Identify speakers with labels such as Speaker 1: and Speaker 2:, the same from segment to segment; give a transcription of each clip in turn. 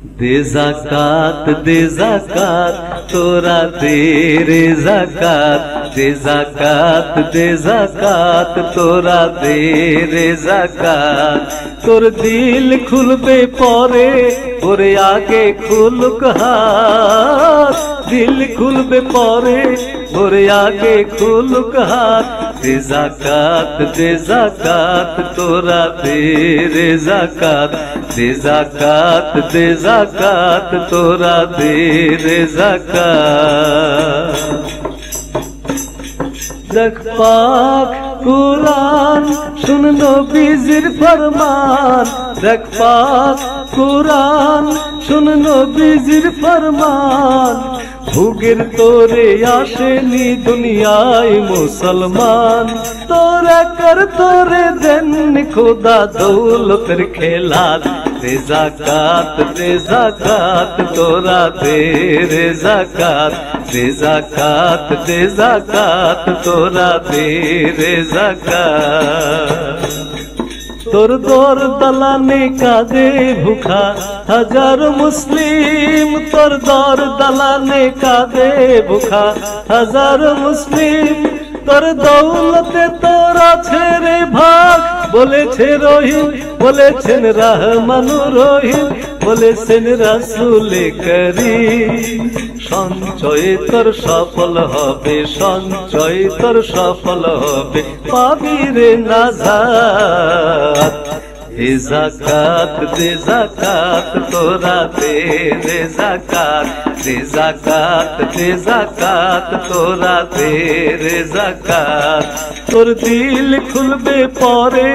Speaker 1: दे ज़कात तोरा दे रे ज़कात, दे ज़कात तोरा दे रे ज़कात। तोर दिल खुलबे परे ओरे आगे खुलुक हाथ, दिल खुलबे परे ओरे आगे खुलुक हाथ। दे ज़कात तोरा दे रे ज़कात, दे ज़कात तोरा दे रे ज़कात। देख पाक कुरान सुन नबीजिर फरमान, देख पाक कुरान सुन नबीजिर फरमान। भुगेर तोरे आशेनी दुनियाय मुसलमान, तोरा कर तोरे देन खुदा दौलतेर खेलात। दे ज़कात तोरा दे रे ज़कात, दे ज़कात तोरा दे रे ज़कात। तोर दौर दलाने कादे भूखा हजारों मुस्लिम, तोर दौर दलाने कादे भूखा हजारों मुस्लिम। तोर दौलते तोरा ছেড়ে ভাগ বলেছে রহিম, বলেছেন রহমানুর রহিম, বলেছেন রাসূলে করিম। সঞ্চয় তোর সফল হবে, সঞ্চয় তোর সফল হবে, পাবি রে নাজাত। दे ज़कात तोरा दे रे ज़कात, दे ज़कात तोरा दे रे ज़कात। तोर दिल खुलबे परे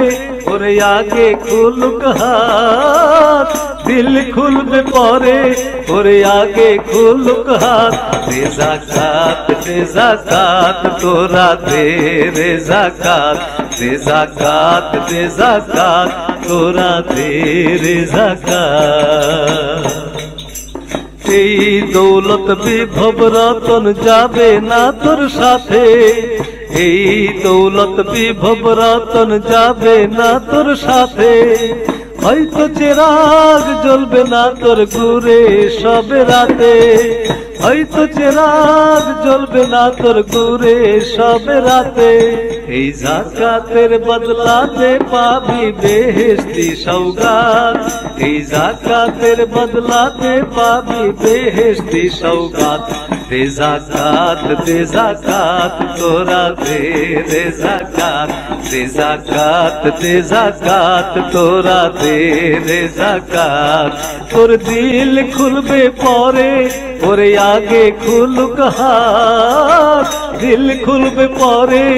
Speaker 1: ओरे आगे खुलुक हाथ, दिल खुलबे परे ओरे आगे खुलुक हाथ। दे ज़कात तोरा दे रे ज़कात, दे ज़कात तोरा दे रे ज़कात। এই দৌলত বিভব রতন যাবে না তোর সাথে, এই দৌলত বিভব রতন যাবে না তোর সাথে। হয়তো চেরাগ জ্বলবে না তোর ঘুরে সবে রাতে, হয়তো চেরাগ জ্বলবে না তোর ঘুরে সবে রাতে। এই যাকাতের বদলাতে পাবি বেহেশতি সওগাত, এই যাকাতের বদলাতে পাবি বেহেশতি সওগাত। दे ज़कात तोरा दे रे ज़कात, दे ज़कात तोरा दे रे ज़कात। तोर दिल खुलबे परे ओरे आगे खुलुक हाथ, दिल खुलबे परे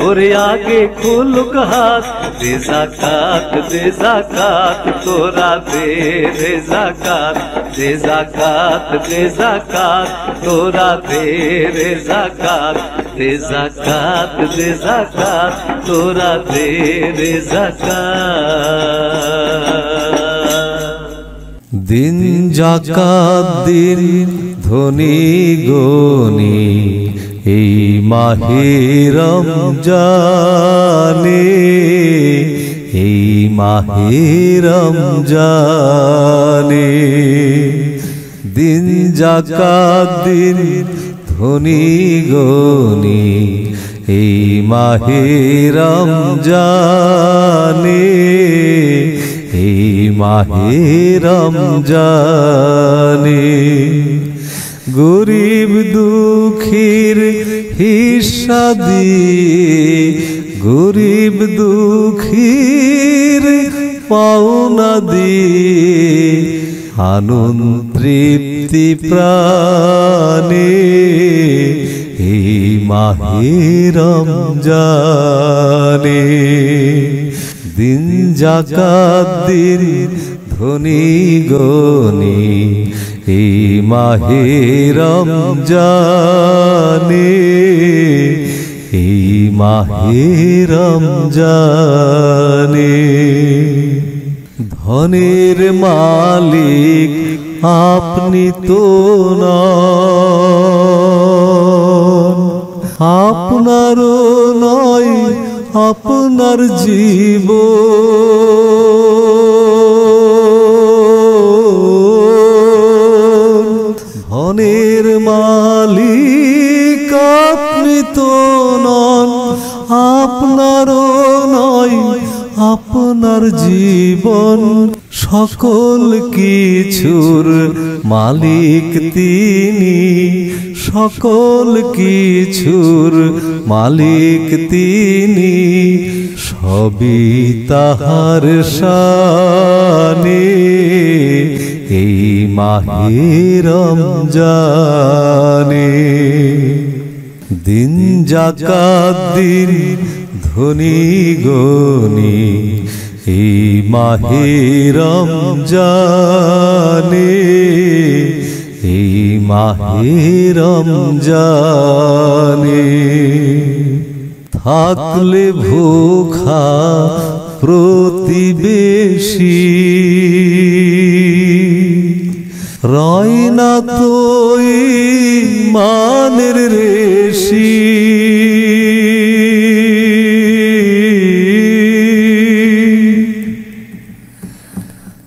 Speaker 1: ओरे आगे खुलुक हाथ। दे ज़कात तोरा दे रे ज़कात, दे ज़कात तोरा दे रे ज़कात, दे ज़कात तोरा दे रे ज़कात। दिन जाकात दिन धनी गनी এই মাহে রমজানে, এই মাহে রমজানে। দিন যাকাত দিন ধনী গনি এই মাহে রমজানে, এই মাহে রমজানে। গরিব দুঃখীর হিস্সা দিয়ে, গরিব দুঃখীর পাওনা দিয়ে, আনন্দ তৃপ্তি প্রাণে এই মাহে রমজানে। দিন যাকাত দিন ধনী গনি এই মাহে রমজানে, এই মাহে রমজানে। ধনের মালিক আপনি তো নন, আপনারও নয় আপনার জীবন।
Speaker 2: ধনের মালিক আপনি তো নন, আপনারও নয় আপনার জীবন। সকল কিছুর মালিক তিনি, সকল কিছুর মালিক তিনি, সবই তাহার শানে এই মাহে রমজানে। দিন যাকাত দিন ধনী গনি এই মাহে রমজানে, এই মাহে রমজানে। থাকলে ভুখা প্রতিবেশী, রয় না তো ঈমানের রেশি।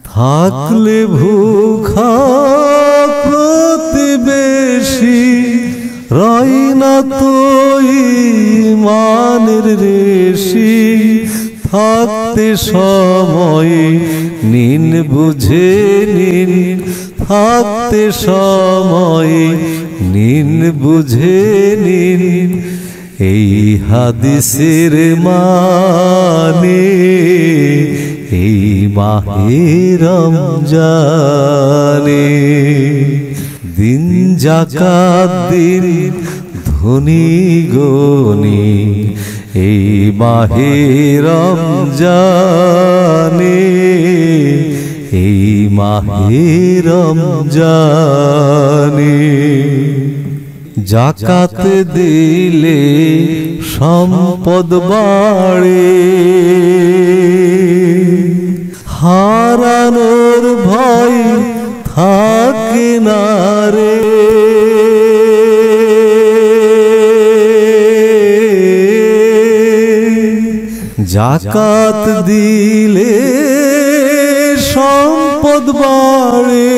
Speaker 2: থাকলে ভুখা প্রতিবেশী, রয় না তো ঈমানের রেশি। থাকতে সময় নিন বুঝে নিন, থাকতে সময় নিন বুঝে নিন, এই হাদিসের মানে এই মাহে রমজানে। দিন যাকাত দিন ধনী গনি এই মাহে রমজানে, এই মাহে রমজানে। যাকাত দিলে সম্পদ বাড়ে, হারানোর ভয় থাকে না রে। যাকাত দিলে সম্পদ বাড়ে,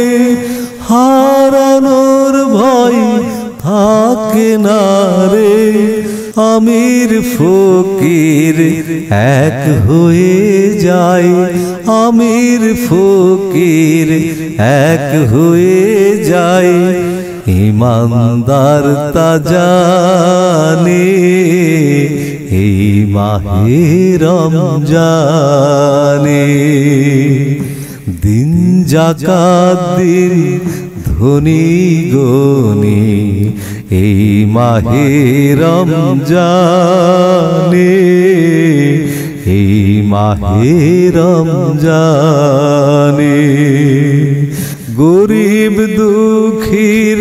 Speaker 2: হারানোর ভয় থাকে না রে। আমির ফকির এক হয়ে যায়, আমির ফকির এক হয়ে যায়, ঈমানদার তা জানে এই মাহে রমজানে। দিন যাকাত দিন ধনী গনি এই মাহে রমজানে, এই মাহে রমজানে। গরিব দুঃখীর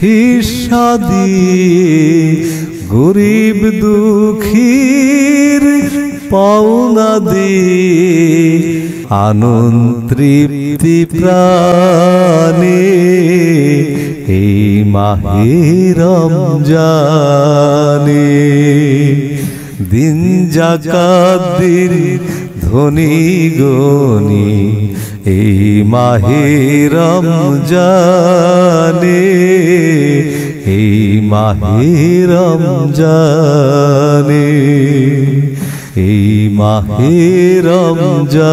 Speaker 2: হিস্সা দিয়ে, গরিব দুঃখীর পাওনা দিয়ে, আনন্দ তৃপ্তি প্রাণে এই মাহে রমজানে। দিন যাকাত দিন ধনী গনি এই মাহে রমজানে, এই মাহে রমজানে, এই মাহে রমজানে।